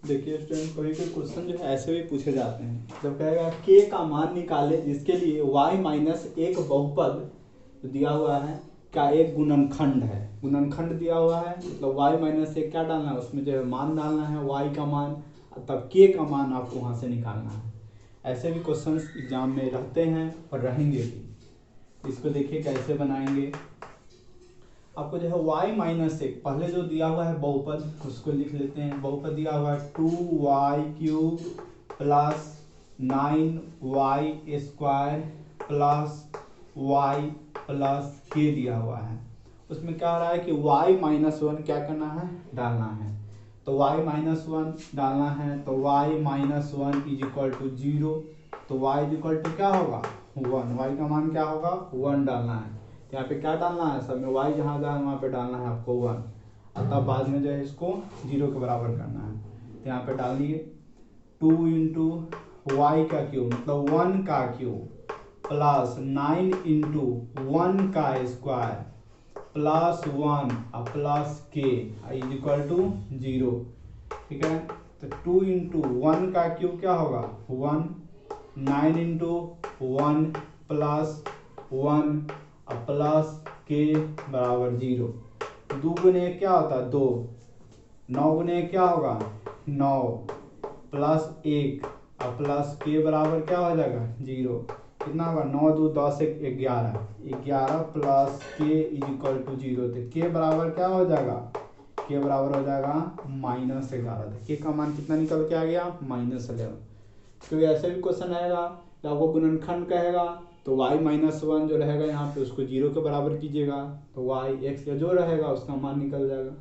देखिए स्टूडेंट, कोई कोई क्वेश्चन जो है ऐसे भी पूछे जाते हैं। जब कहेगा के का मान निकाले जिसके लिए y माइनस एक बहुपद तो दिया हुआ है का एक गुणनखंड है, गुणनखंड दिया हुआ है, मतलब y माइनस एक क्या डालना है उसमें जो है मान डालना है y का मान, तब k का मान आपको वहाँ से निकालना है। ऐसे भी क्वेश्चन एग्जाम में रहते हैं और रहेंगे भी। इसको देखिए कैसे बनाएंगे। आपको जो है y माइनस एक पहले जो दिया हुआ है बहुपद उसको लिख लेते हैं। बहुपद दिया हुआ है 2y³ plus 9y² plus y plus k दिया हुआ है। उसमें क्या हो रहा है कि y माइनस 1 क्या करना है, डालना है। तो y माइनस 1 डालना है तो y minus 1 is equal to 0। तो y इज इक्वल टू क्या होगा 1, y का मान क्या होगा 1 डालना है। यहाँ पे क्या डालना है, सब में y जहाँ जाए वहाँ पे डालना है आपको 1, और तब बाद में जो है इसको 0 के बराबर करना है। तो यहाँ पे डालिए 2 इंटू वाई का क्यूब मतलब 1 का क्यूब प्लस 9 इंटू 1 का स्क्वायर प्लस 1 और plus k is equal to 0। ठीक है, तो 2 इंटू 1 का क्यूब क्या होगा 1, 9 इंटू 1 प्लस 1 और प्लस k बराबर 0। 2 गुने एक क्या होता है 2, 9 गुने एक क्या होगा 9 प्लस 1 और प्लस k बराबर क्या हो जाएगा 0। कितना होगा 9 2 10 1 11, 11 plus k is equal to 0। तो k बराबर क्या हो जाएगा, k बराबर हो जाएगा -11। तो k का मान कितना निकल के आ गया -11। क्योंकि ऐसे भी क्वेश्चन आएगा तो आपको गुणनखंड कहेगा तो y माइनस 1 जो रहेगा यहाँ पे उसको 0 के बराबर कीजिएगा तो y x का जो रहेगा उसका मान निकल जाएगा,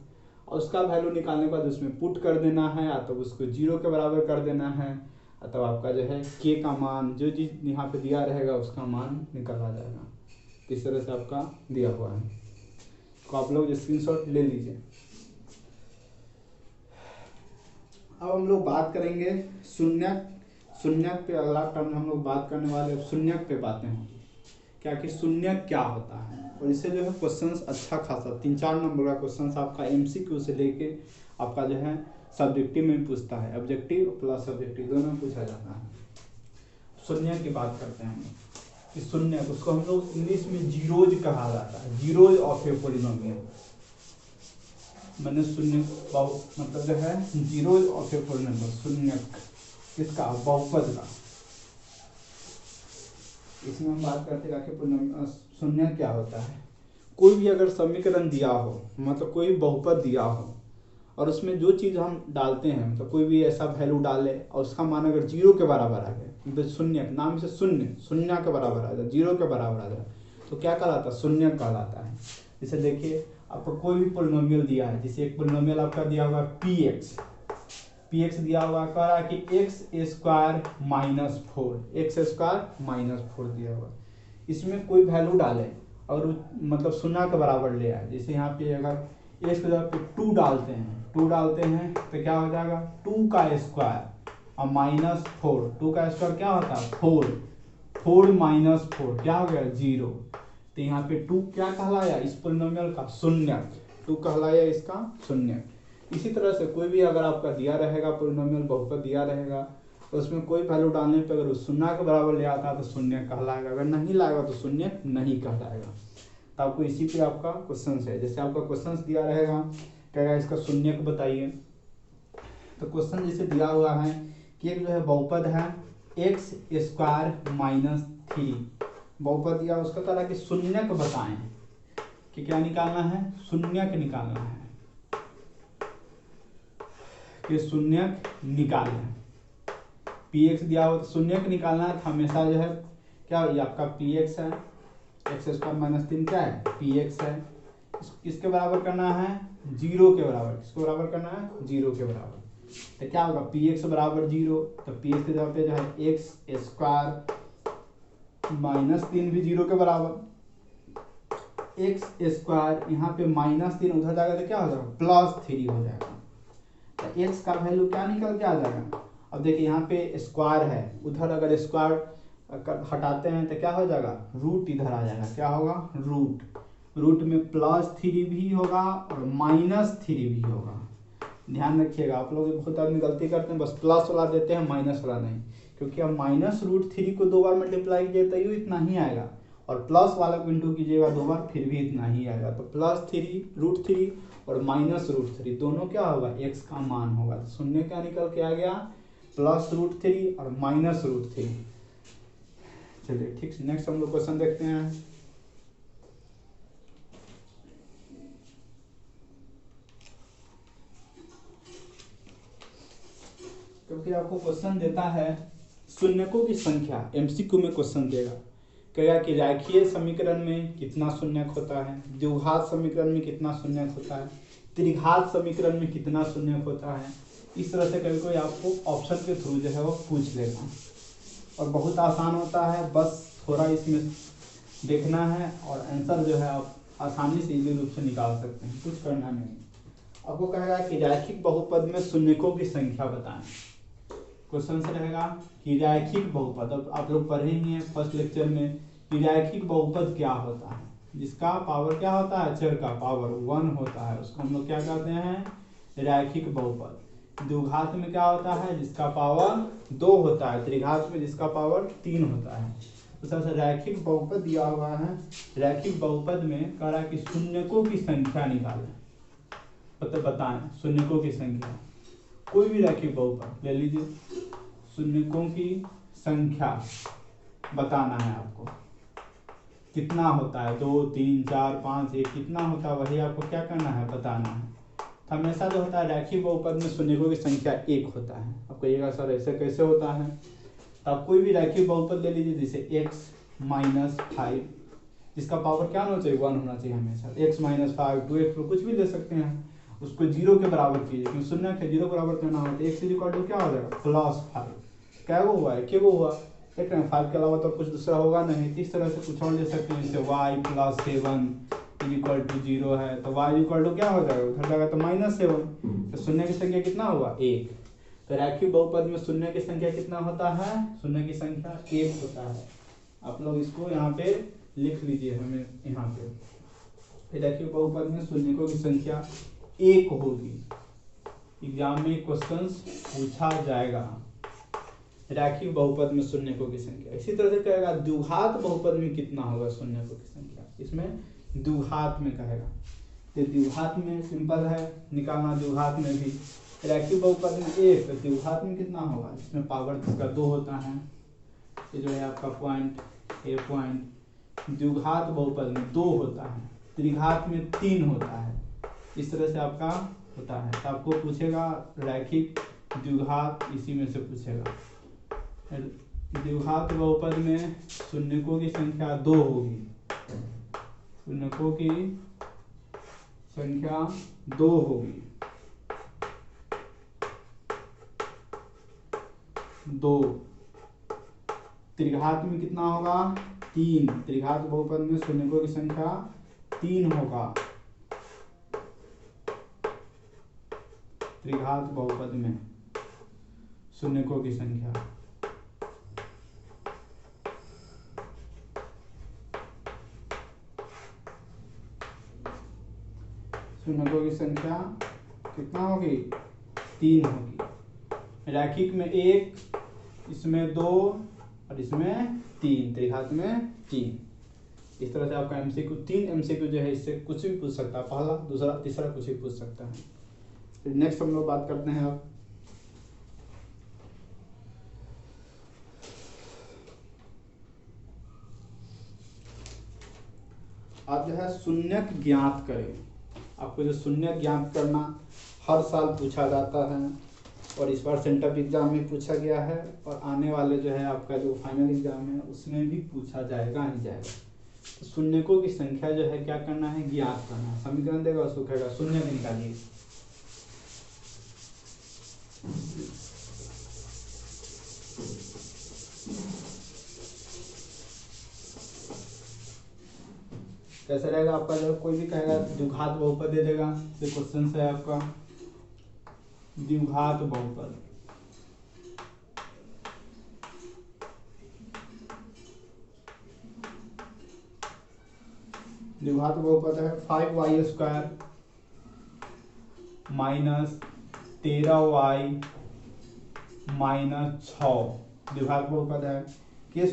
और उसका वैल्यू निकालने के बाद उसमें पुट कर देना है या तो उसको 0 के बराबर कर देना है, तब आपका जो है k का मान जो चीज़ यहाँ पे दिया रहेगा उसका मान निकल आ जाएगा। इस तरह से आपका दिया हुआ है, तो आप लोग स्क्रीनशॉट ले लीजिए। अब हम लोग बात करेंगे शून्यक। शून्यक पे अगला टर्म हम लोग बात करने वाले शून्यक पे बातें हैं, क्या कि शून्यक क्या होता है। और इससे जो है क्वेश्चंस अच्छा खासा 3-4 नंबर का क्वेश्चंस आपका एमसीक्यू से लेके आपका जो है सब्जेक्टिव में पूछता है, ऑब्जेक्टिव प्लस सब्जेक्टिव दोनों में पूछा जाता है। शून्यक की बात करते हैं कि शून्यक उसको हम लोग इंग्लिश में जीरोज कहा जाता है, जीरोज ऑफ ए पॉलिनोमियल। मैंने शून्य मतलब जो है जीरोज ऑफ ए पॉलिनोमियल, शून्यक किसका बहुपद का। इसमें हम बात करते हैं कि शून्य क्या होता है। कोई भी अगर समीकरण दिया हो, मतलब कोई बहुपद दिया हो और उसमें जो चीज़ हम डालते हैं, मतलब कोई भी ऐसा वैल्यू डाले और उसका मान अगर 0 के बराबर आ गया, मतलब शून्य नाम से शून्य के बराबर आ जाए, 0 के बराबर आ जाए, तो क्या कहलाता है शून्य कहलाता है। जैसे देखिए आपको कोई भी पॉलिनोमियल दिया है, जैसे एक पॉलिनोमियल आपका दिया हुआ px दिया हुआ कह रहा है कि x² माइनस 4 दिया हुआ। इसमें कोई वैल्यू डाले और मतलब 0 के बराबर ले आए, जैसे यहाँ पे अगर x की जगह पे 2 डालते हैं तो क्या हो जाएगा 2 का स्क्वायर और -4, 2 का स्क्वायर क्या होता है 4 माइनस 4 क्या हो गया 0। तो यहाँ पे 2 क्या कहलाया इस पॉलिनोमियल का शून्यक, 2 कहलाया इसका शून्यक। इसी तरह से कोई भी अगर आपका दिया रहेगा पॉलिनोमियल बहुपद दिया रहेगा तो उसमें कोई वैल्यू डालने पर अगर 0 के बराबर ले आता है तो शून्य कहलाएगा, अगर नहीं लाएगा तो शून्य नहीं कहलाएगा। तो आपको इसी पे आपका क्वेश्चन है, जैसे आपका क्वेश्चन दिया रहेगा कहेगा इसका शून्यक बताइए। तो क्वेश्चन जैसे दिया हुआ है कि एक जो है बहुपद है x² - 3 बहुपद दिया, उसका कह रहा है कि शून्यक बताएं कि क्या निकालना है, शून्यक निकालना है, कि शून्यक निकालना। px दिया हो तो शून्यक निकालना है, तो हमेशा जो है क्या ये आपका px है, x² - 3 क्या है px है, किसके बराबर करना है 0 के बराबर, किसको बराबर करना है 0 के बराबर। तो क्या होगा px बराबर 0, तो px के जगह पे जो है x² - 3 भी 0 के बराबर, x² यहाँ पे -3 उधर जाएगा तो क्या हो जाएगा +3 हो जाएगा। तो x का वैल्यू क्या निकल के आ जाएगा। अब देखिए यहाँ पे स्क्वायर है, उधर अगर स्क्वायर हटाते हैं तो क्या हो जाएगा रूट इधर आ जाएगा, क्या होगा रूट में +3 भी होगा और -3 भी होगा। ध्यान रखिएगा, आप लोग बहुत आदमी गलती करते हैं, बस प्लस वाला देते हैं माइनस वाला नहीं, क्योंकि अब -√3 को 2 बार मल्टीप्लाई कीजिए तो इतना ही आएगा, और प्लस वाला को इंटू कीजिएगा 2 बार फिर भी इतना ही आएगा। तो +3√3 और -√3 दोनों क्या होगा, x का मान होगा। तो शून्य क्या निकल के आ गया, +√3 और -√3। चलिए ठीक, नेक्स्ट हम लोग क्वेश्चन देखते हैं। क्योंकि आपको क्वेश्चन देता है शून्यकों की संख्या, एमसीक्यू में क्वेश्चन देगा, कहेगा कि रेखीय समीकरण में कितना शून्यक होता है, द्विघात समीकरण में कितना शून्यक होता है, त्रिघात समीकरण में कितना शून्यक होता है। इस तरह से कभी कोई आपको ऑप्शन के थ्रू जो है वो पूछ लेगा, और बहुत आसान होता है, बस थोड़ा इसमें देखना है और आंसर जो है आप आसानी से इजी रूप से निकाल सकते हैं, कुछ करना नहीं। आपको कहेगा कि रैखिक बहुपद में शून्यकों की संख्या बताएं। क्वेश्चन से रहेगा कि रैखिक बहुपद, अब आप लोग पढ़े ही हैं फर्स्ट लेक्चर में कि रैखिक बहुपद क्या होता है, जिसका पावर क्या होता है, चर का पावर 1 होता है, उसको हम लोग क्या कहते हैं, रैखिक बहुपद। द्विघात में क्या होता है, जिसका पावर 2 होता है, त्रिघात में जिसका पावर 3 होता है। तो सबसे रैखिक बहुपद दिया हुआ है, रैखिक बहुपद में कह रहा है कि शून्यकों की संख्या निकालें, बताएं शून्यकों की संख्या, कोई भी रैखिक बहुपद ले लीजिए, शून्यकों की संख्या बताना है आपको, कितना होता है, 2 3 4 5 1 कितना होता है, वही आपको क्या करना है, बताना है। हमेशा जो होता है रैखिक बहुपद में शून्यकों की संख्या 1 होता है। आप कहिएगा सर ऐसे कैसे होता है, तो आप कोई भी रैखिक बहुपद ले लीजिए, जैसे x-5, जिसका पावर क्या होना चाहिए, 1 होना चाहिए हमेशा, x-5 2x कुछ भी ले सकते हैं, उसको 0 के बराबर कीजिए, क्योंकि शून्य के 0 बराबर करना होता है, x क्या हो जाएगा, +5। क्या वो हुआ है, क्या वो हुआ, देख रहे हैं 5 के अलावा तो कुछ दूसरा होगा नहीं। इस तरह से कुछ और ले सकते हैं, जैसे y + 7 = 0 है, तो y क्या हो जाएगा, उधर जाएगा तो -7, तो शून्य की संख्या कितना हुआ, 1। तो रैखिक बहुपद में शून्य की संख्या कितना होता है, शून्य की संख्या 1 होता है। आप लोग इसको यहाँ पे लिख लीजिए, हमें यहाँ पे रैखिक बहुपद में शून्यकों की संख्या 1 होगी। एग्जाम में क्वेश्चंस पूछा जाएगा, रैखिक बहुपद में शून्यकों की संख्या। इसी तरह से कहेगा द्विघात बहुपद में कितना होगा शून्यकों की संख्या, इसमें द्विघात में कहेगा, तो द्विघात में सिंपल है निकालना, द्विघात में भी रैखिक बहुपद में 1, द्विघात में कितना होगा, इसमें पावर इसका 2 होता है, ये जो है आपका पॉइंट ए पॉइंट, द्विघात बहुपद में 2 होता है, त्रिघात में 3 होता है। इस तरह से आपका होता है, तो आपको पूछेगा रैखिक द्विघात, इसी में से पूछेगा। द्विघात बहुपद में शून्यकों की संख्या 2 होगी, शून्यकों की संख्या 2 होगी, 2। त्रिघात में कितना होगा, 3, त्रिघात बहुपद में शून्यकों की संख्या 3 होगा, त्रिघात बहुपद में शून्यकों की संख्या। शून्यकों की संख्या कितना होगी, 3 होगी। रैखिक में 1, इसमें 2 और इसमें 3, त्रिघात में 3। इस तरह से आपका एमसीक्यू 3 एमसीक्यू जो है, इससे कुछ भी पूछ सकता है, पहला दूसरा तीसरा कुछ भी पूछ सकता है। फिर नेक्स्ट हम लोग बात करते हैं अब आप जो है शून्यक ज्ञात करें। आपको जो शून्यक ज्ञात करना हर साल पूछा जाता है, और इस बार सेंटअप एग्जाम में पूछा गया है, और आने वाले जो है आपका जो फाइनल एग्जाम है उसमें भी पूछा जाएगा ही जाएगा। तो शून्यकों की संख्या जो है क्या करना है, ज्ञात करना है। समीकरण देगा उसको कहेगा शून्य निकालिए। कैसे रहेगा आपका, जब कोई भी कहेगा द्विघात बहुपद दे देगा, ये क्वेश्चन है आपका द्विघात बहुपद। द्विघात बहुपद है 5y² 13y माइनस 6 विभाग बहुपद है के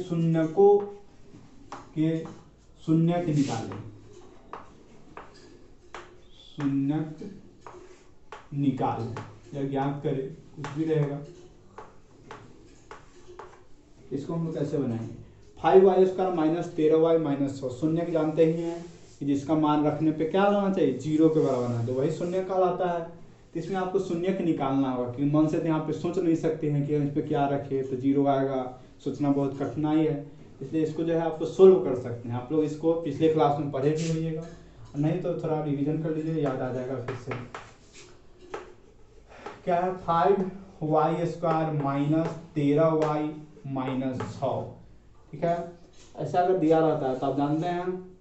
शून्यक निकालें, शून्यक निकालें या ज्ञात करें, कुछ भी रहेगा। इसको हम लोग कैसे बनाएंगे? 5y² माइनस 13y माइनस 6 शून्यक जानते ही हैं कि जिसका मान रखने पे क्या होना चाहिए, 0 के बराबर होना, तो वही शून्यक कहलाता है। तो इसमें आपको शून्यक निकालना होगा कि मन से तो यहाँ पे सोच नहीं सकते हैं कि इस पे क्या रखे तो 0 आएगा, सोचना बहुत कठिनाई है। इसलिए इसको जो है आपको सोल्व कर सकते हैं। आप लोग इसको पिछले क्लास में पढ़े भी होइएगा, नहीं तो थोड़ा रिवीजन कर लीजिए, याद आ जाएगा फिर से। क्या है 5y² माइनस 13y माइनस 6, ठीक है। ऐसा अगर दिया रहता है तो आप जानते हैं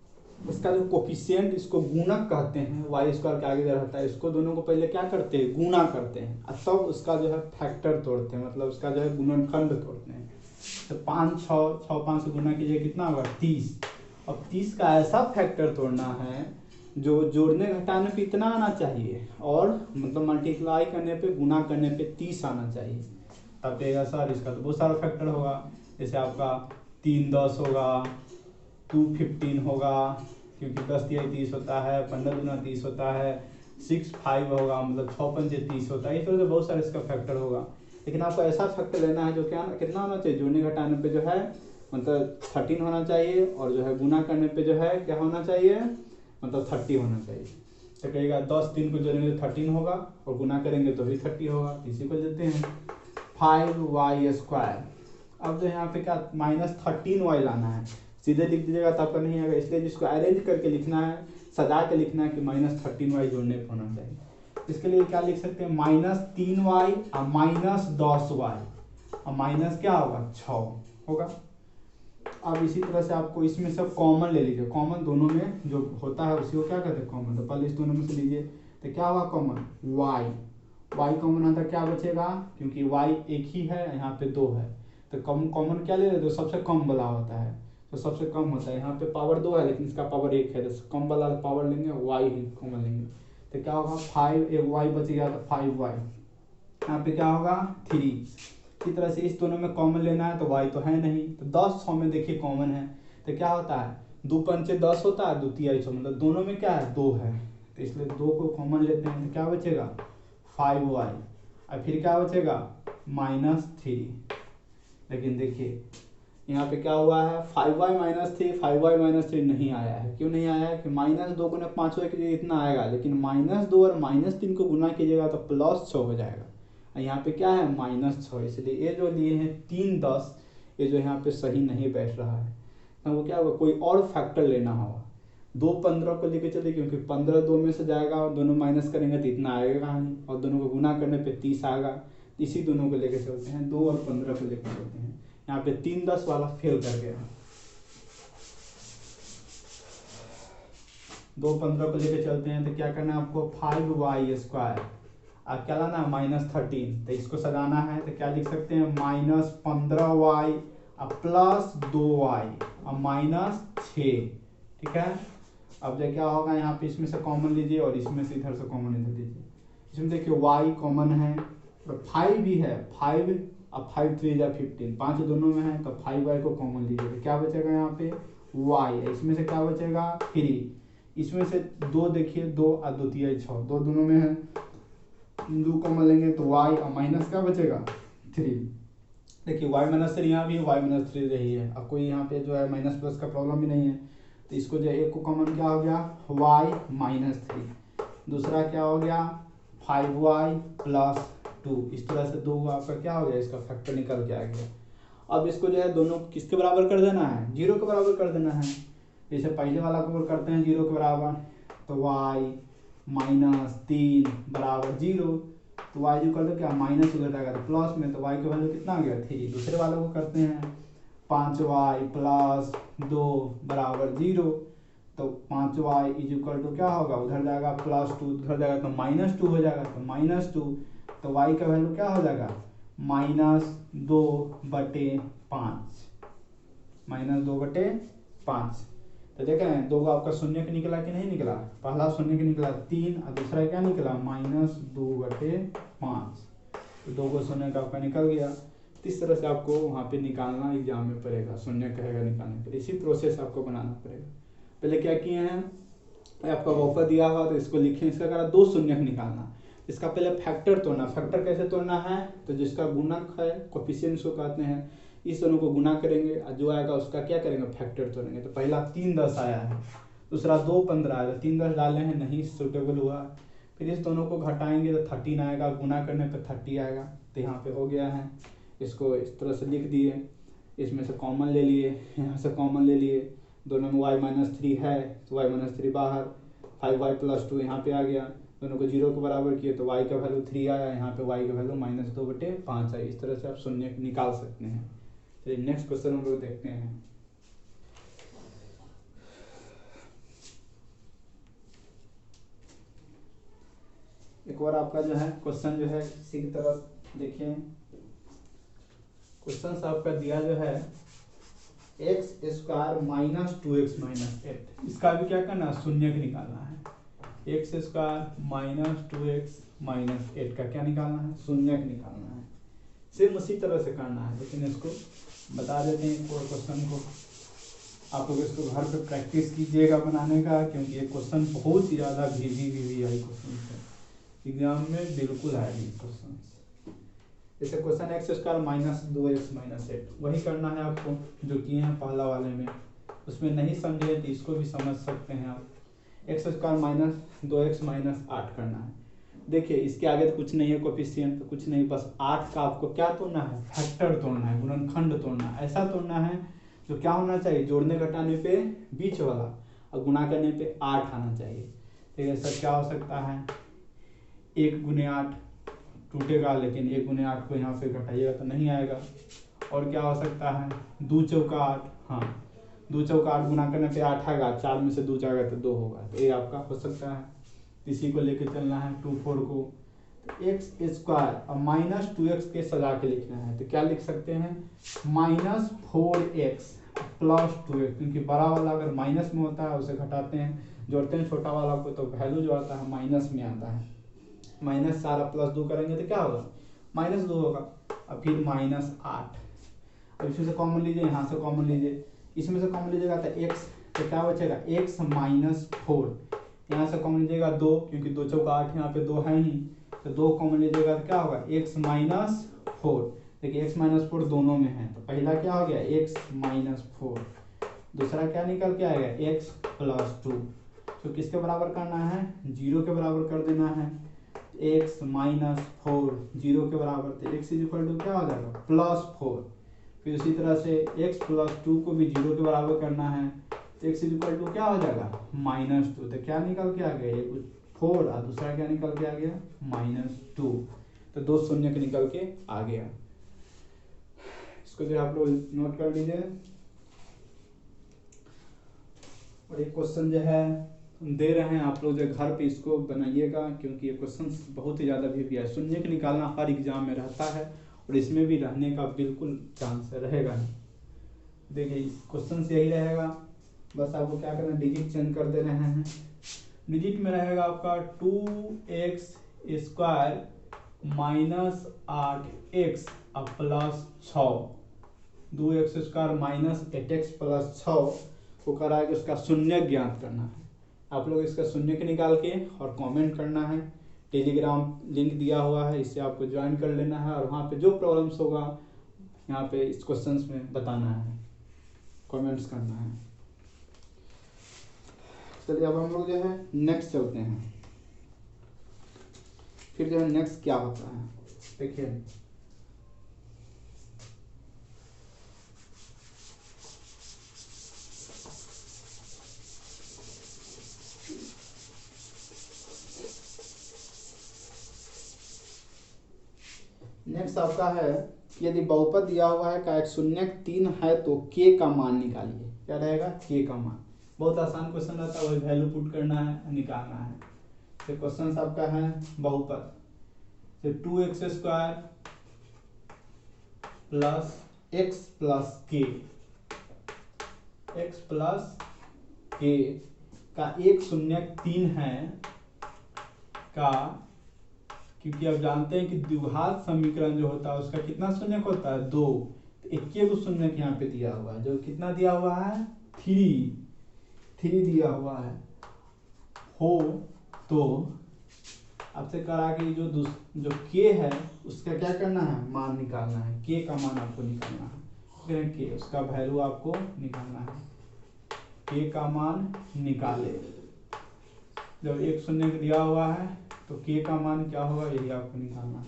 इसका जो कोफिशिएंट, इसको गुणक कहते हैं, y² के आगे रहता है, इसको दोनों को पहले क्या करते हैं, गुणा करते हैं और तब उसका जो है फैक्टर तोड़ते हैं, मतलब उसका जो है गुणनखंड तोड़ते हैं। तो 5 6 5 से गुना कीजिए कितना होगा 30। अब 30 का ऐसा फैक्टर तोड़ना है जो जोड़ने घटाने पे इतना आना चाहिए और मतलब मल्टीप्लाई करने पे गुना करने पे 30 आना चाहिए, तब देगा सर इसका तो बहुत सारा फैक्टर होगा। जैसे आपका 3 10 होगा, 2 15 होगा, क्योंकि 10 3 30 होता है, 15 दूना 30 होता है, 6 5 होगा, मतलब 6 पंजे 30 होता है। इस तरह से बहुत सारे इसका फैक्टर होगा, लेकिन आपको ऐसा फैक्टर लेना है जो क्या कितना होना चाहिए, जोड़ने घटाने पे जो है मतलब 13 होना चाहिए और जो है गुना करने पे जो है क्या होना चाहिए, मतलब 30 होना चाहिए। तो कहेगा 10 3 को जोड़ेंगे तो 13 होगा और गुना करेंगे तो भी 30 होगा। इसी को देते हैं 5y²। अब जो यहाँ पे क्या माइनस 13y लाना है, सीधे लिख दीजिएगा तो आपका नहीं आएगा, इसलिए जिसको अरेंज करके लिखना है, सजा के लिखना है कि माइनस 13y जोड़ने पर होना चाहिए। इसके लिए क्या लिख सकते हैं, माइनस 3y और माइनस 10y और माइनस क्या होगा 6 होगा। अब इसी तरह से आपको इसमें से कॉमन ले लीजिए, कॉमन दोनों में जो होता है उसी को क्या कहते हैं कॉमन। तो पहले इस दोनों में से लीजिए तो क्या होगा कॉमन, y कॉमन आता क्या बचेगा, क्योंकि y एक ही है यहाँ पे 2 है तो कॉमन क्या ले रहे, तो सबसे कम वाला होता है, तो सबसे कम होता है। यहाँ पे पावर 2 है लेकिन इसका पावर 1 है, तो कम वाला पावर लेंगे, y ही कॉमन लेंगे तो क्या होगा 5, एक y बच गया तो 5y, यहाँ पे क्या होगा 3। इसी तरह से इस दोनों में कॉमन लेना है तो y तो है नहीं, तो 10 6 में देखिए कॉमन है तो क्या होता है 2 पंचे 10 होता है, 2 तिहाई 6, मतलब दोनों में क्या है 2 है, तो इसलिए 2 को कॉमन लेते हैं तो क्या बचेगा 5y और फिर क्या बचेगा -3। लेकिन देखिए यहाँ पे क्या हुआ है 5y -3, 5y -3 नहीं आया है। क्यों नहीं आया है कि -2 गुना 5 कीजिए इतना आएगा, लेकिन -2 और -3 को गुना कीजिएगा तो +6 हो जाएगा। यहाँ पे क्या है -6, इसलिए ये जो लिए हैं 3 10 ये जो यहाँ पे सही नहीं बैठ रहा है, तो वो क्या होगा कोई और फैक्टर लेना होगा। 2 15 को लेके चलिए, क्योंकि 15 2 में से जाएगा और दोनों माइनस करेंगे तो इतना आएगा नहीं, और दोनों को गुना करने पे 30 आएगा। इसी दोनों को लेके चलते हैं, 2 और 15 को लेकर चलते हैं। यहाँ पे 3 10 वाला फेल कर गया, 2 15 को लेके चलते हैं तो क्या करना है आपको 5y² और क्या लाना है -13, तो इसको सजाना है तो क्या लिख सकते हैं -15y और +2y और -6, ठीक है। अब जो क्या होगा यहाँ पे इसमें से कॉमन लीजिए और इसमें से इधर से कॉमन इधर दीजिए। इसमें देखिए y कॉमन है तो 5 भी है, 5 और 5 3 या 15, 5 दोनों में है तो 5y को कॉमन लीजिए तो क्या बचेगा यहाँ पे y, इसमें से क्या बचेगा 3, इसमें से 2 देखिए 2 और 2 तिहाई 6, 2 दोनों में है, 2 कॉमन लेंगे तो y और माइनस क्या बचेगा 3। देखिए y -3 यहाँ भी है, y -3 रही है, अब कोई यहाँ पे जो है माइनस प्लस का प्रॉब्लम भी नहीं है, तो इसको जो है एक को कॉमन क्या हो गया y -3, दूसरा क्या हो गया 5y + 2, इस तरह से 2 आपका क्या हो गया इसका फैक्टर निकल के आ गया। अब इसको जो है दोनों किसके बराबर कर देना है, 0 के बराबर कर देना है। जैसे पहले वाला को करते हैं 0 के बराबर तो y -3 = 0, तो y जो कर दो क्या माइनस उधर जाएगा तो प्लस में, तो y की वैल्यू कितना आ गया 3। दूसरे वाले को करते हैं 5y + 2 = 0, तो 5y = क्या होगा उधर जाएगा +2, उधर जाएगा तो -2 हो जाएगा, तो -2, तो y का वैल्यू क्या हो जाएगा -2/5, तो देख रहे हैं 2 आपका शून्य निकला कि नहीं निकला, पहला शून्य निकला 3 और दूसरा क्या निकला -2/5। 5, तो 2 को शून्य का आपका निकल गया। तो इस तरह से आपको वहाँ पे निकालना एग्जाम में पड़ेगा, शून्य कहेगा निकालने के लिए, इसी प्रोसेस आपको बनाना पड़ेगा। पहले क्या किए हैं, आपका बहुपद दिया हुआ तो इसको लिखें, इसका करा 2 शून्य निकालना, इसका पहले फैक्टर तोड़ना। फैक्टर कैसे तोड़ना है, तो जिसका गुणक है कोफिशिएंट को कहते हैं, इस दोनों को गुना करेंगे और जो आएगा उसका क्या करेंगे, फैक्टर तोड़ेंगे। तो पहला 3 10 आया है, दूसरा 2 15 आया, 3 10 डाले हैं, नहीं सुटेबल हुआ। फिर इस दोनों को घटाएंगे तो 13 आएगा, गुना करने पर 30 आएगा। तो यहाँ पे हो गया है, इसको इस तरह से लिख दिए, इसमें से कॉमन ले लिए, यहाँ से कॉमन ले लिए, दोनों में y-3 है तो y-3 बाहर, 5y+2 यहाँ पे आ गया, दोनों को 0 के बराबर किए तो y का वैल्यू 3 आया, यहाँ पे y का वैल्यू -2/5 आई। इस तरह से आप शून्य निकाल सकते हैं। चलिए नेक्स्ट क्वेश्चन हम लोग देखते हैं। एक बार आपका जो है क्वेश्चन जो है इसी की तरफ देखिए, क्वेश्चन आपका दिया जो है x² - 2x - 8, इसका भी क्या करना है, शून्य निकालना है। x² - 2x - 8 का क्या निकालना है, शून्य निकालना है। सेम उसी तरह से करना है, लेकिन इसको बता देते हैं और क्वेश्चन को आप लोग इसको घर पे प्रैक्टिस कीजिएगा बनाने का, क्योंकि ये क्वेश्चन बहुत ही ज़्यादा वी आई क्वेश्चन है, एग्जाम में बिल्कुल आएगी क्वेश्चन। जैसे क्वेश्चन x² - 2x - 8 वही करना है आपको जो किए हैं पहला वाले में, उसमें नहीं समझे तो इसको भी समझ सकते हैं आप। x² - 2x - 8 करना है। देखिए इसके आगे तो कुछ नहीं है, कोफिशिएंट तो कुछ नहीं, बस 8 का आपको क्या तोड़ना है, फैक्टर तोड़ना है, गुणनखंड तोड़ना है। ऐसा तोड़ना है जो क्या होना चाहिए, जोड़ने घटाने पे बीच वाला और गुणा करने पे 8 आना चाहिए। तो ऐसा क्या हो सकता है, 1 × 8 टूटेगा, लेकिन 1 × 8 को यहाँ से घटाइएगा तो नहीं आएगा। और क्या हो सकता है, 2 चौका 8, हाँ 2 चौका 8 गुना करने पे 8 आएगा, 4 में से 2 जाएगा तो 2 होगा, तो ये आपका हो सकता है। इसी को लेके चलना है 2 4 को, तो x² और -2x के सजा के लिखना है। तो क्या लिख सकते हैं, -4x + 2x, क्योंकि बड़ा वाला अगर माइनस में होता है उसे घटाते हैं, जोड़ते हैं छोटा वाला को तो वैल्यू जो आता है माइनस में आता है। माइनस सारा +2 करेंगे तो क्या होगा, -2 होगा। और फिर -8, अब इसमें से कॉमन लीजिए, यहाँ से कॉमन लीजिए, इसमें से कॉमन लीजिएगा तो x, तो क्या बचेगा x - 4, यहाँ से कॉमन लीजिएगा 2, क्योंकि 2 चौका 8 यहाँ पे 2 है ही, तो 2 कॉमन लीजिएगा तो क्या होगा x - 4। देखिए x - 4 दोनों में है, तो पहला क्या हो गया x - 4, दूसरा क्या निकल के आएगा x + 2। तो किसके बराबर करना है, 0 के बराबर कर देना है। x - 4 0 के बराबर, तो x = क्या हो जाएगा +4। फिर उसी तरह से x + 2 को भी 0 के बराबर करना है, तो x = क्या हो जाएगा -2। तो क्या निकल के आ गया, एक 4 और दूसरा क्या निकल के आ गया -2, तो 2 शून्य निकल के आ गया। इसको जो आप लोग नोट कर लीजिए। और एक क्वेश्चन जो है दे रहे हैं आप लोग जो घर पे, इसको बनाइएगा, क्योंकि ये क्वेश्चन बहुत ही ज़्यादा भी है, शून्य के निकालना हर एग्जाम में रहता है और इसमें भी रहने का बिल्कुल चांस रहेगा। देखिए क्वेश्चन यही रहेगा, बस आपको क्या करना है, डिजिट चेंज कर दे रहे हैं। डिजिट में रहेगा आपका 2x² - 8x + 6, 2x² - 8x + 6 को कराएगा, उसका शून्य ज्ञात करना है। आप लोग इसका शून्य के निकाल के और कमेंट करना है। टेलीग्राम लिंक दिया हुआ है, इससे आपको ज्वाइन कर लेना है, और वहाँ पे जो प्रॉब्लम्स होगा यहाँ पे इस क्वेश्चंस में बताना है, कमेंट्स करना है। चलिए अब हम लोग जो है नेक्स्ट चलते हैं, फिर जो है नेक्स्ट क्या होता है देखिए। नेक्स्ट आपका है, यदि बहुपद दिया हुआ है का 103 है तो k का मान निकालिए। क्या रहेगा, k का मान। बहुत आसान क्वेश्चन रहता है, वही वैल्यू पुट करना है, निकालना है। तो क्वेश्चन आपका है बहुपद, तो 2x² + x + k, x + k का 103 है का क्योंकि आप जानते हैं कि द्विघात समीकरण जो होता है उसका कितना शून्यक होता है, 2। तो 21 को शून्यक यहाँ पे दिया हुआ है, जो कितना दिया हुआ है, 3 दिया हुआ है हो। तो आपसे कहा कि जो k है उसका क्या करना है, मान निकालना है। k का मान आपको निकालना है, k उसका वैल्यू आपको निकालना है। k का मान निकाले, जब एक शून्य दिया हुआ है तो k का मान क्या होगा, यही आपको निकालना है।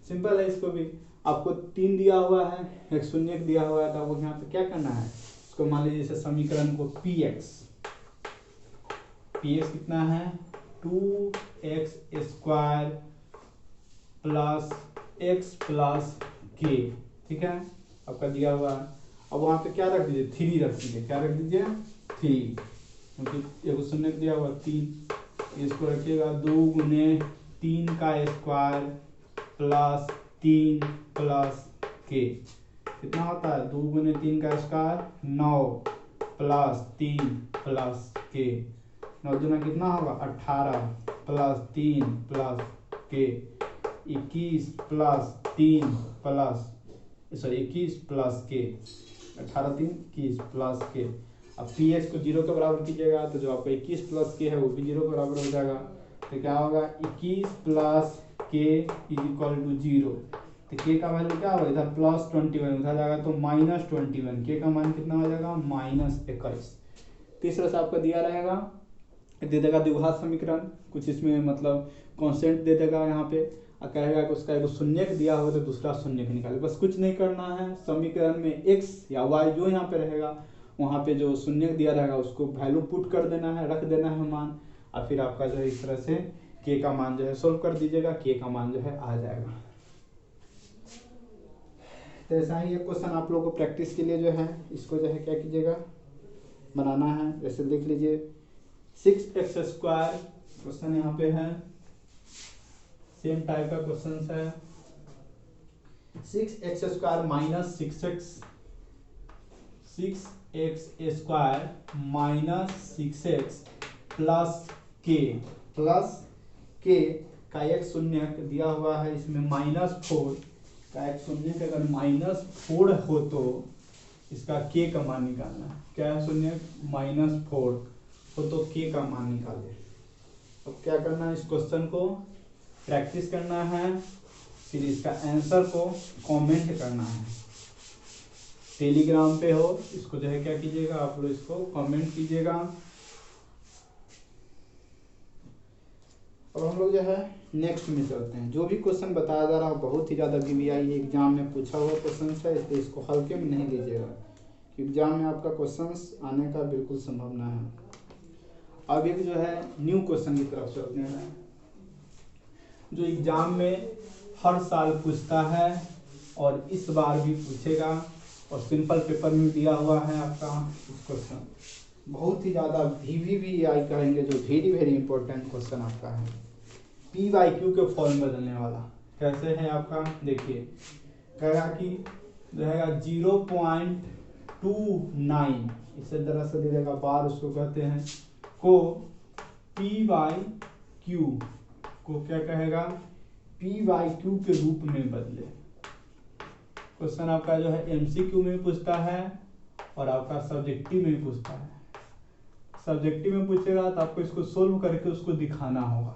सिंपल है, इसको भी आपको 3 दिया हुआ है, एक शून्य दिया हुआ है, तो आपको यहाँ पे क्या करना है, इसको मान लीजिए जैसे समीकरण को px कितना है, 2x square plus x plus k, ठीक है, आपका दिया हुआ है। अब वहाँ पे क्या रख दीजिए, 3 रख दीजिए, क्या रख दीजिए, 3, क्योंकि एक शून्य दिया हुआ 3, इसको रखिएगा 2 गुने 3 का स्क्वायर प्लस 3 प्लस k, कितना होता है, 2 गुने 3 का स्क्वायर 9 प्लस 3 प्लस k, 9 दूना कितना होगा, 18 plus 3 plus k, 21 plus 3 plus 21 plus k, 18 3 21 plus k। अब px को 0 के बराबर कीजिएगा तो जो आपका 21 प्लस k है वो भी 0 के बराबर हो जाएगा। तो क्या होगा, 21 plus k is equal to 0। तो k का वैल्यू क्या होगा, इधर प्लस 21 उधर जाएगा तो माइनस 21, k का मान कितना हो जाएगा, -21। तीसरा से आपका दिया रहेगा, दे देगा द्विघात समीकरण, कुछ इसमें मतलब कॉन्स्टेंट दे देगा यहाँ पे, और कहेगा कि उसका एक शून्यक दिया होगा तो दूसरा शून्यक निकाले। बस कुछ नहीं करना है, समीकरण में x या y जो यहाँ पे रहेगा वहाँ पे जो शून्यक दिया रहेगा उसको वैल्यू पुट कर देना है, रख देना है मान, और फिर आपका जो है इस तरह से k का मान जो है सोल्व कर दीजिएगा, k का मान जो है आ जाएगा। तो ऐसा ही एक क्वेश्चन आप लोगों को प्रैक्टिस के लिए जो है इसको जो है क्या कीजिएगा, बनाना है। जैसे देख लीजिए 6x स्क्वायर क्वेश्चन यहाँ पे है, सेम टाइप का क्वेश्चन है। 6x square minus 6x square minus 6x plus k का एक शून्य दिया हुआ है, इसमें -4 का एक शून्य अगर -4 हो तो इसका k का मान निकालना है। क्या है शून्य, -4 हो तो k का मान निकाले। अब क्या करना है, इस क्वेश्चन को प्रैक्टिस करना है, फिर इसका आंसर को कमेंट करना है। टेलीग्राम पे हो, इसको जो है क्या कीजिएगा, आप लोग इसको कमेंट कीजिएगा। अब हम लोग जो है नेक्स्ट में चलते हैं। जो भी क्वेश्चन बताया जा रहा है बहुत ही ज़्यादा VVI एग्जाम में पूछा हुआ क्वेश्चन है, इसलिए इसको हल्के में नहीं लीजिएगा, क्योंकि एग्जाम में आपका क्वेश्चंस आने का बिल्कुल संभावना है। अब एक जो है न्यू क्वेश्चन की तरफ चलते हैं, जो एग्जाम में हर साल पूछता है और इस बार भी पूछेगा, और सिंपल पेपर में दिया हुआ है आपका क्वेश्चन, बहुत ही ज़्यादा VVI कहेंगे, जो वेरी इंपॉर्टेंट क्वेश्चन आपका है। PYQ के फॉर्म बदलने वाला कैसे है आपका, देखिए कहेगा कि रहेगा 0.29, इसे दरअसल दे देगा बार, उसको कहते हैं को PYQ को क्या कहेगा, PYQ के रूप में बदले। क्वेश्चन आपका जो है MCQ में पूछता है और आपका सब्जेक्टिव में पूछता है। सब्जेक्टिव में पूछेगा तो आपको इसको सोल्व करके उसको दिखाना होगा,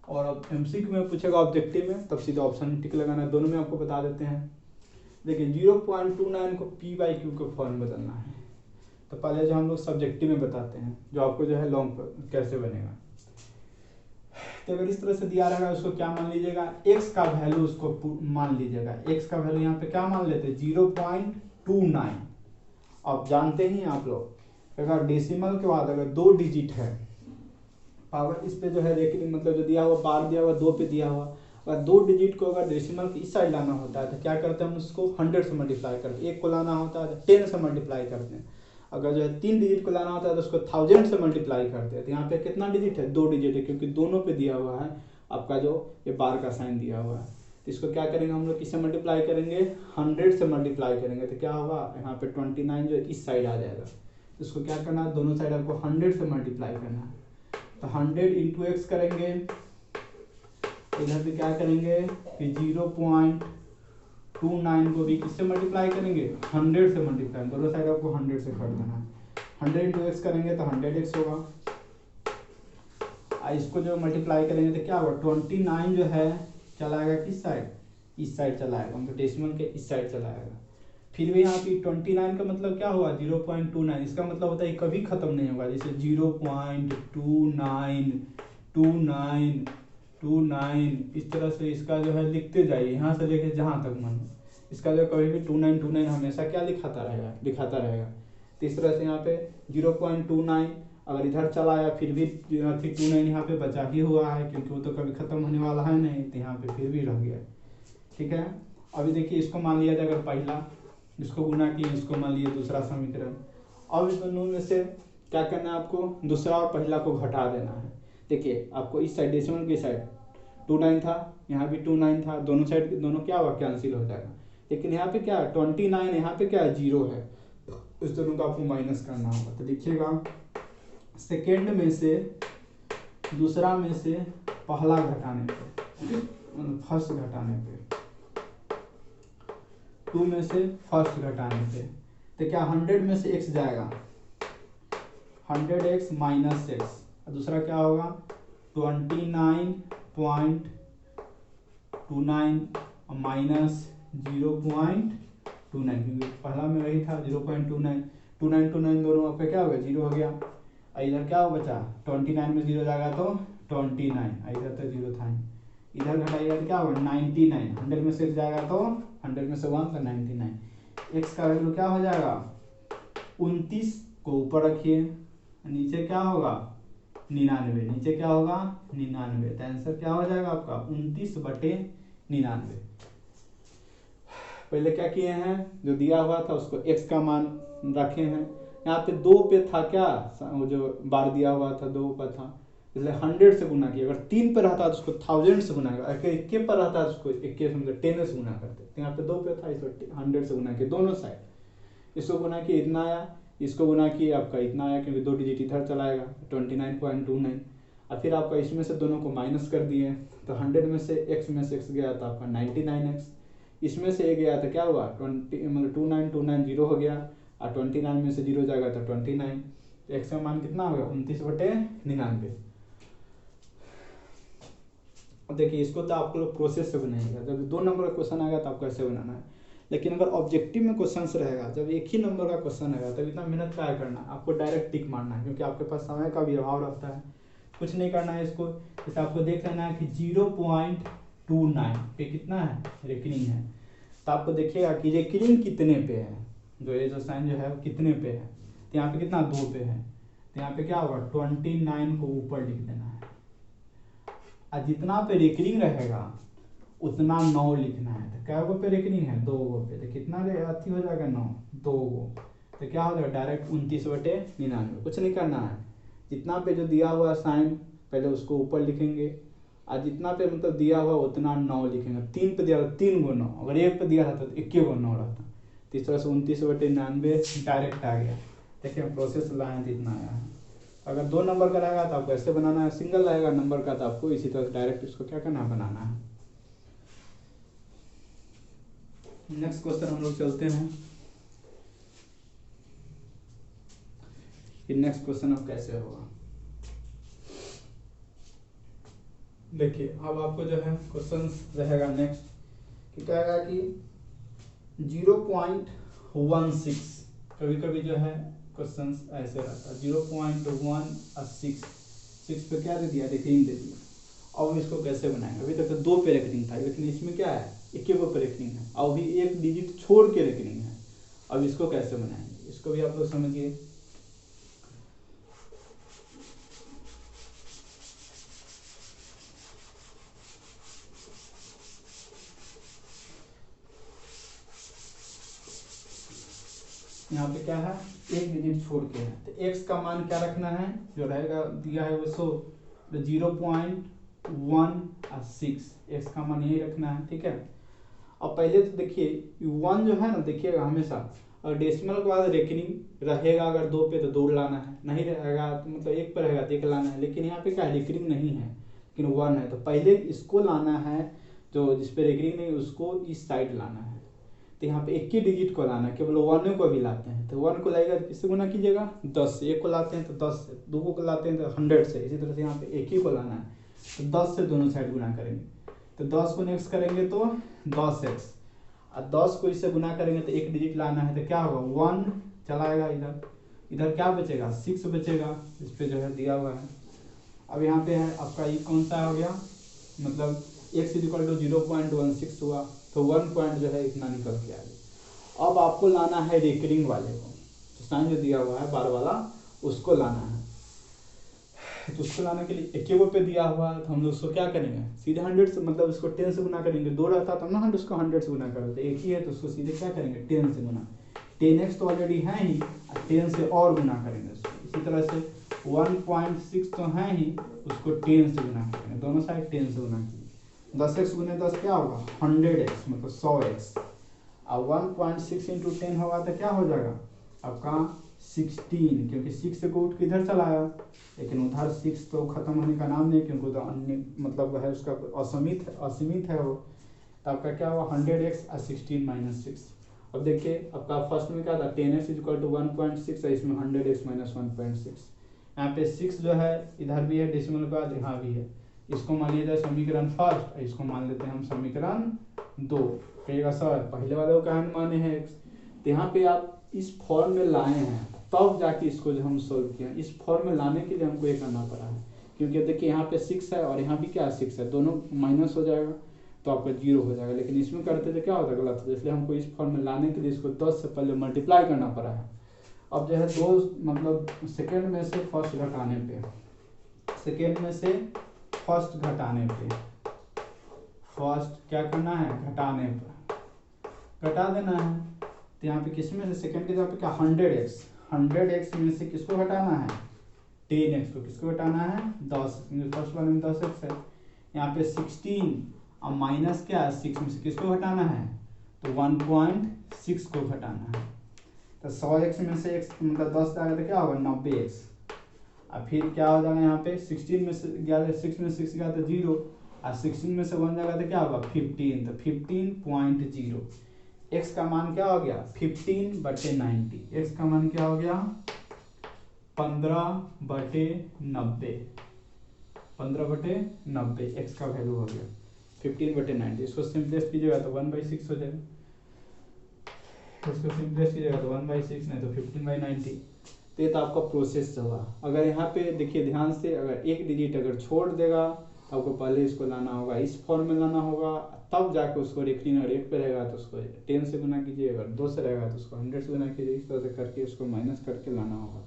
और अब MCQ में पूछेगा ऑब्जेक्टिव में, तब सीधा ऑप्शन में टिक लगाना है। दोनों में आपको बता देते हैं। देखिए 0.29 को PYQ के फॉर्म बदलना है, तो पहले जो हम लोग सब्जेक्टिव में बताते हैं, जो आपको जो है लॉन्ग कैसे बनेगा। तो अगर इस तरह से दिया रहेगा, उसको क्या मान लीजिएगा, x का वैल्यू उसको मान लीजिएगा। x का वैल्यू यहाँ पे क्या मान लेते हैं, 0.29। अब जानते ही आप लोग, अगर डेसिमल के बाद अगर 2 डिजिट है, पावर इस पे जो है देखिए, मतलब जो दिया हुआ बार दिया हुआ 2 पे दिया हुआ, अगर 2 डिजिट को अगर डेसिमल की इस साइड लाना होता है तो क्या करते हैं हम उसको 100 से मल्टीप्लाई करते हैं। 1 को लाना होता है तो 10 से मल्टीप्लाई करते हैं। अगर जो है 3 डिजिट को लाना होता है तो उसको 1000 से मल्टीप्लाई करते हैं। तो यहाँ पे कितना डिजिट है, 2 डिजिट है, क्योंकि दोनों पे दिया हुआ है आपका जो ये बार का साइन दिया हुआ है। तो इसको क्या करेंगे हम लोग, किससे मल्टीप्लाई करेंगे, 100 से मल्टीप्लाई करेंगे। तो क्या होगा, यहाँ पे 29 जो इस साइड आ जाएगा। तो इसको क्या करना है, दोनों साइड आपको 100 से मल्टीप्लाई करना है। तो 100 × x करेंगे इधर भी क्या करेंगे कि 0.29 को भी किससे मल्टीप्लाई करेंगे, 100 से मल्टीप्लाई, दोनों साइड आपको 100 से काट देना है। 100 इंटू एक्स करेंगे तो 100x होगा। इसको जो मल्टीप्लाई करेंगे तो क्या होगा, 29 जो है चला आएगा किस साइड, इस साइड चला आएगा, मतलब डेसिमल के इस साइड चला आएगा। फिर भी यहाँ पे 29 का मतलब क्या हुआ, 0.29, इसका मतलब होता है कभी खत्म नहीं होगा। जैसे 0.292929 इस तरह से इसका जो है लिखते जाइए, यहाँ से लेके जहाँ तक मन हो, इसका जो कभी भी 2929 हमेशा क्या दिखाता रहेगा। तो इस तरह से यहाँ पे 0.29 अगर इधर चला आया फिर भी 29 यहाँ पे बचा ही हुआ है, क्योंकि वो तो कभी खत्म होने वाला है नहीं, तो यहाँ पे फिर भी रह गया। ठीक है, अभी देखिए इसको मान लिया जाए, अगर पहला इसको गुना किए, इसको मान लिए दूसरा समीकरण। अब इस दोनों में से क्या करना है आपको, दूसरा और पहला को घटा देना है। देखिए आपको इस साइड डेसिमल की साइड 29 था, यहाँ भी 29 था, दोनों साइड दोनों क्या हुआ, कैंसिल हो जाएगा। लेकिन यहाँ पे क्या है 29, यहाँ पे क्या है 0 है, इस दोनों का आपको माइनस करना होगा। तो देखिएगा सेकेंड में से दूसरा में से पहला घटाने पे, फर्स्ट घटाने पे, 2 में से फर्स्ट घटाने पे, तो क्या 100 में से x जाएगा, 100x माइनस एक्स, दूसरा क्या होगा 29.29 माइनस 0.29, क्योंकि पहला में वही था 0.29, 2929 दोनों आपका क्या हो गया, 0 हो गया। इधर क्या हो बचा, 29 में 0 जाएगा तो 29, इधर तो 0 था, इधर घटाइएगा तो क्या होगा 99, 100 में से जाएगा तो 100 में से 1 तो 99, x का वैल्यू क्या हो जाएगा 29 को ऊपर रखिए, नीचे क्या होगा 99, नीचे क्या होगा 99, तो आंसर क्या हो जाएगा आपका 29/99। पहले क्या किए हैं, जो दिया हुआ था उसको x का मान रखे हैं, यहाँ पे 2 पे था क्या, वो जो बार दिया हुआ था 2 पर था, इसलिए 100 से गुना किया। अगर 3 पे रहता तो उसको 1000 से गुना किया, अगर 1 पर रहता तो उसको 1 मतलब 10 से गुना करते। तो यहाँ पे 2 पे था, इसको 100 से गुना किया दोनों साइड, इसको गुना किया इतना आया, इसको गुना किए आपका इतना आया, क्योंकि 2 डिजिट इधर चलाएगा 29.29, और फिर आपका इसमें से दोनों को माइनस कर दिए, तो 100 में से x में से x गया था आपका 99x, इसमें से a गया था क्या हुआ 20 मतलब 2929 0 हो गया, और 29 में से 0 जाएगा तो 29, तो x का मान कितना होगा 29/99। अब देखिए इसको तो आप लोग प्रोसेस से बनाइएगा, जब 2 नंबर का क्वेश्चन आएगा तो आपको ऐसे बनाना है। लेकिन अगर ऑब्जेक्टिव में क्वेश्चन रहेगा, जब एक ही नंबर का क्वेश्चन आएगा तब इतना मेहनत क्या करना, आपको डायरेक्ट टिक मारना है, क्योंकि आपके पास समय का भी अभाव रहता है, कुछ नहीं करना है इसको। जैसे आपको देख लेना है कि 0.29 पे कितना है रेकरिंग है, तो आपको देखिएगा कि रेकरिंग कितने पे है, जो ये जो साइन जो है वो कितने पे है, तो यहाँ पे कितना 2 पे है, तो यहाँ पे क्या होगा 29 को ऊपर लिख देना है, और जितना पे रेकरिंग रहेगा उतना 9 लिखना है। तो क्या गो पे रेकरिंग है 2 गो पे, तो कितना अथी हो जाएगा 9, 2 गो, तो क्या हो जाएगा डायरेक्ट 29/99, कुछ नहीं करना है। जितना पे जो दिया हुआ साइन पहले उसको ऊपर लिखेंगे, और जितना पे मतलब दिया हुआ उतना 9 लिखेंगे। 3 पे दिया 3 गो 9, अगर 1 पे दिया रहता तो 1 गो 9 रहता, तो इस तरह से 29/99 डायरेक्ट आ गया। देखिए प्रोसेस लाए तो इतना आया है। अगर 2 नंबर का रहेगा तो आपको ऐसे बनाना है, सिंगल रहेगा नंबर का तो आपको इसी तरह डायरेक्ट इसको क्या करना है, बनाना है। नेक्स्ट क्वेश्चन हम लोग चलते हैं। ये नेक्स्ट क्वेश्चन अब कैसे होगा, देखिए अब आपको जो है क्वेश्चन रहेगा नेक्स्ट कि कहेगा कि 0.16, कभी कभी जो है क्वेश्चन ऐसे रहता है 0.16 पे क्या दे दिया, रेकरिंग दे दिया। अब इसको कैसे बनाएंगे, अभी तक तो 2 पे रेकरिंग था, लेकिन इसमें क्या है 1 पे रेकरिंग है, और भी 1 डिजिट छोड़ के रेकरिंग है। अब इसको कैसे बनाएंगे, इसको भी आप लोग समझिए। यहाँ पे क्या है 1 डिजिट छोड़ के है, तो x का मान क्या रखना है, जो रहेगा दिया है वो 0.16, x का मान यही रखना है, ठीक है। अब पहले तो देखिए 1 जो है ना, देखिएगा हमेशा अगर डेसिमल के बाद रेकरिंग रहेगा, अगर 2 पे तो 2 लाना है, नहीं रहेगा तो मतलब 1 पर रहेगा तो 1 लाना है, लेकिन यहाँ पे क्या रेकरिंग नहीं है, लेकिन 1 है, तो पहले इसको लाना है, जो जिस पे रेकरिंग नहीं उसको इस साइड लाना है। तो यहाँ पे एक ही डिजिट को लाना है, केवल 1 को भी लाते हैं, तो 1 को लाएगा तो किससे गुना कीजिएगा 10 से, 1 को लाते हैं तो 10 से, 2 को लाते हैं तो 100 से, इसी तरह से यहाँ पे एक ही को लाना है तो 10 से दोनों साइड गुना करेंगे। तो 10 को नेक्स्ट करेंगे तो 10x, और 10 को इससे गुना करेंगे तो एक डिजिट लाना है, तो क्या होगा 1 चलाएगा इधर, इधर क्या बचेगा 6 बचेगा, इस पे जो है दिया हुआ है। अब यहाँ पे है आपका ये कौन सा हो गया, मतलब x इक्वल टू 0.16 हुआ, तो 1 पॉइंट जो है इतना निकल के आ गया। अब आपको लाना है रेकरिंग वाले को, तो साइन जो दिया हुआ है बार वाला उसको लाना है। तो उसको लाने के लिए एक पे दिया हुआ है, तो हम लोग उसको क्या करेंगे सीधे 100 से, मतलब उसको 10 से गुना करेंगे, 2 रहता तब ना उसको 100 से गुना करते, एक ही है तो उसको सीधे क्या करेंगे 10 से गुना, 10x तो ऑलरेडी है ही, 10 से और गुना करेंगे उसको। इसी तरह से 1.6 तो है ही, उसको 10 से गुना करेंगे, दोनों साइड 10 से गुना कीजिए। 10x गुने 10 क्या होगा 100x, मतलब 100x। अब 1.6 इंटू 10 होगा तो क्या हो जाएगा आपका 16, क्योंकि 6 को उठ के इधर चला आया, लेकिन उधर 6 तो खत्म होने का नाम नहीं, क्योंकि उधर अन्य मतलब है उसका असीमित है वो। तो आपका क्या हुआ 100x और 16 माइनस 6। अब देखिए आपका फर्स्ट में क्या था 10x इक्वल टू 1.6 है, इसमें 100x माइनस 1.6। यहाँ पे 6 जो है इधर भी है डेसिमल के बाद यहाँ भी है, इसको मान लिया जाए समीकरण फर्स्ट, इसको मान लेते हैं हम समीकरण 2। कहिएगा सर पहले वाले को क्या माने हैं x, तो यहाँ पे आप इस फॉर्म में लाए हैं तब जाके इसको जो हम सोल्व किए, इस फॉर्म में लाने के लिए हमको ये करना पड़ा है, क्योंकि देखिए यहाँ पे 6 है और यहाँ भी क्या 6 है, दोनों माइनस हो जाएगा तो आपका 0 हो जाएगा, लेकिन इसमें करते तो क्या होता है गलत होता है, इसलिए हमको इस फॉर्म में लाने के लिए इसको 10 से पहले मल्टीप्लाई करना पड़ा है। अब जो है दो मतलब सेकेंड में से फर्स्ट घटाने पे, सेकेंड में से फर्स्ट घटाने पे, फर्स्ट क्या करना है घटाने पर घटा देना है। तो यहाँ पे किस में से सेकेंड के जगह पे क्या 100x में से किसको घटाना है 10x को, किसको घटाना है 10, फर्स्ट वाले में 10x है। यहाँ पे 16 और माइनस क्या 6 में से किसको घटाना है तो 1.6 को घटाना है। तो 100x में से x मतलब 10 जाएगा तो क्या होगा 90x, और फिर क्या हो जाएगा यहाँ पे 16 में से गया 6 में 6 गया तो 0, और 16 में से 1 जाएगा तो क्या होगा 15, तो 15.0। x का मान क्या हो गया 15/90, x का मान क्या हो गया 15/90, 15/90 x का वैल्यू हो गया 15/90। इसको सिंपलेस्ट कीजिएगा तो 1/6 हो जाएगा, इसको सिंपलेस्ट कीजिएगा तो 1/6 नहीं तो 15/90। तो ये तो आपका प्रोसेस हुआ। अगर यहाँ पे देखिए ध्यान से, अगर एक डिजिट अगर छोड़ देगा तो आपको पहले इसको लाना होगा, इस फॉर्म में लाना होगा, तब जाके उसको रेकरिंग अगर 1 पे रहेगा तो उसको 10 से गुना कीजिए, अगर 2 से रहेगा तो उसको 100 से गुना कीजिए, इस तरह से करके उसको माइनस करके लाना होगा।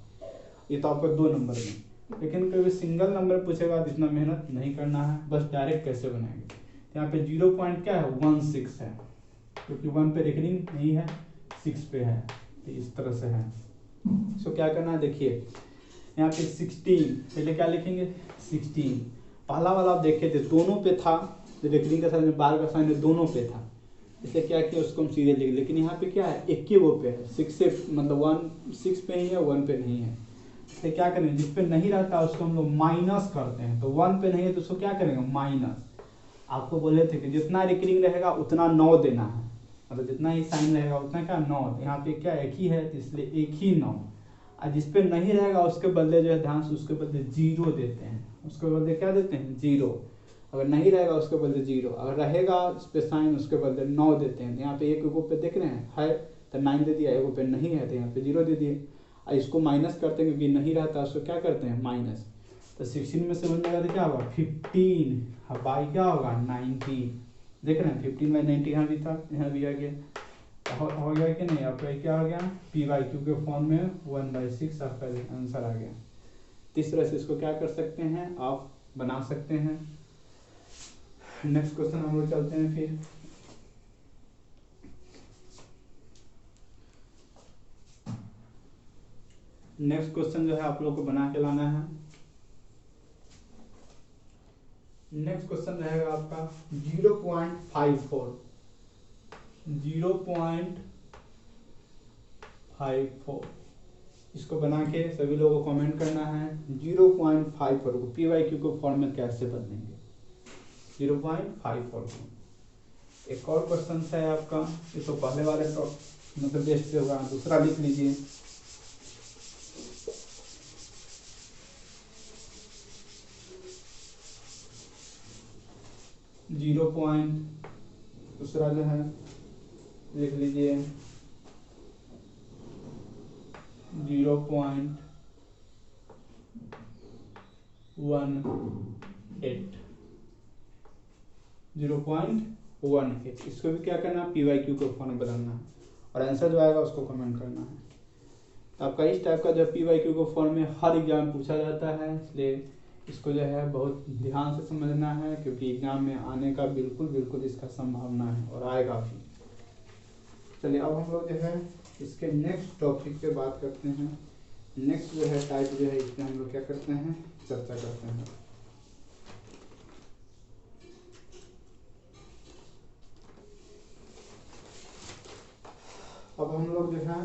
ये तो आपका 2 नंबर में, लेकिन कभी सिंगल नंबर पूछेगा तो इतना मेहनत नहीं करना है, बस डायरेक्ट कैसे बनाएंगे। यहाँ पे 0 पॉइंट क्या है 16 है, क्योंकि 1 पे रेकरिंग नहीं है 6 पे है, तो इस तरह से है। सो क्या करना है देखिए यहाँ पे 16, पहले क्या लिखेंगे 16, पहला वाला आप देखे थे दोनों पे था, तो रेकरिंग का साइन में बार का साइन दोनों पे था, इसलिए क्या किया उसको हम सीधे लिख, लेकिन यहाँ पे क्या है एक ही वो पे है 6 से मतलब 6 पे ही है 1 पे नहीं है, इसलिए क्या करेंगे जिस पे नहीं रहता उसको हम लोग माइनस करते हैं। तो 1 पे नहीं है तो उसको क्या करेंगे माइनस। आपको बोले थे कि जितना रेकरिंग रहेगा उतना 9 देना है, मतलब जितना ही साइन रहेगा उतना क्या 9, यहाँ पे क्या एक ही है तो इसलिए एक ही 9, और जिस पे नहीं रहेगा उसके बदले जो है ध्यान से उसके बदले 0 देते हैं, उसके बदले क्या देते हैं 0, अगर नहीं रहेगा उसके बदले 0, अगर रहेगा इस पे साइन उसके बदले 9 देते हैं। तो यहाँ पे एक एगो पे देख रहे हैं है तो 9 दे दिया, एगो पे नहीं है तो यहाँ पे 0 दे दिए, और इसको माइनस करते हैं क्योंकि नहीं रहता उसको क्या करते हैं माइनस। तो 16 में से बन जाएगा तो क्या होगा 15, और बाई क्या होगा 90, देख रहे हैं 15/90 यहाँ भी था यहाँ भी आ गया, हो गया कि नहीं आपका क्या हो गया p/q के फॉर्म में 1/6 आपका आंसर आ गया। इस तरह से इसको क्या कर सकते हैं आप बना सकते हैं। नेक्स्ट क्वेश्चन हम लोग चलते हैं फिर। नेक्स्ट क्वेश्चन जो है आप लोग को बना के लाना है। नेक्स्ट क्वेश्चन रहेगा आपका 0.54, 0.54 इसको बना के सभी लोगों को कमेंट करना है। 0.54 को p/q को फॉर्म में कैसे बदलेंगे। 0.542। एक और क्वेश्चन है आपका, ये तो पहले वाले मतलब बेस्ट पे होगा, दूसरा लिख लीजिए। दूसरा जो है लिख लीजिए 0.18। 0.18, इसको भी क्या करना है, PYQ को फॉर्म में बदलना है और आंसर जो आएगा उसको कमेंट करना है। आपका इस टाइप का जो PYQ को फॉर्म में हर एग्जाम पूछा जाता है, इसलिए इसको जो है बहुत ध्यान से समझना है, क्योंकि एग्जाम में आने का बिल्कुल इसका संभावना है और आएगा भी। चलिए अब हम लोग जो है इसके नेक्स्ट टॉपिक पे बात करते हैं। नेक्स्ट जो है टाइप जो है इसमें हम लोग क्या करते हैं, चर्चा करते हैं। अब हम लोग जो है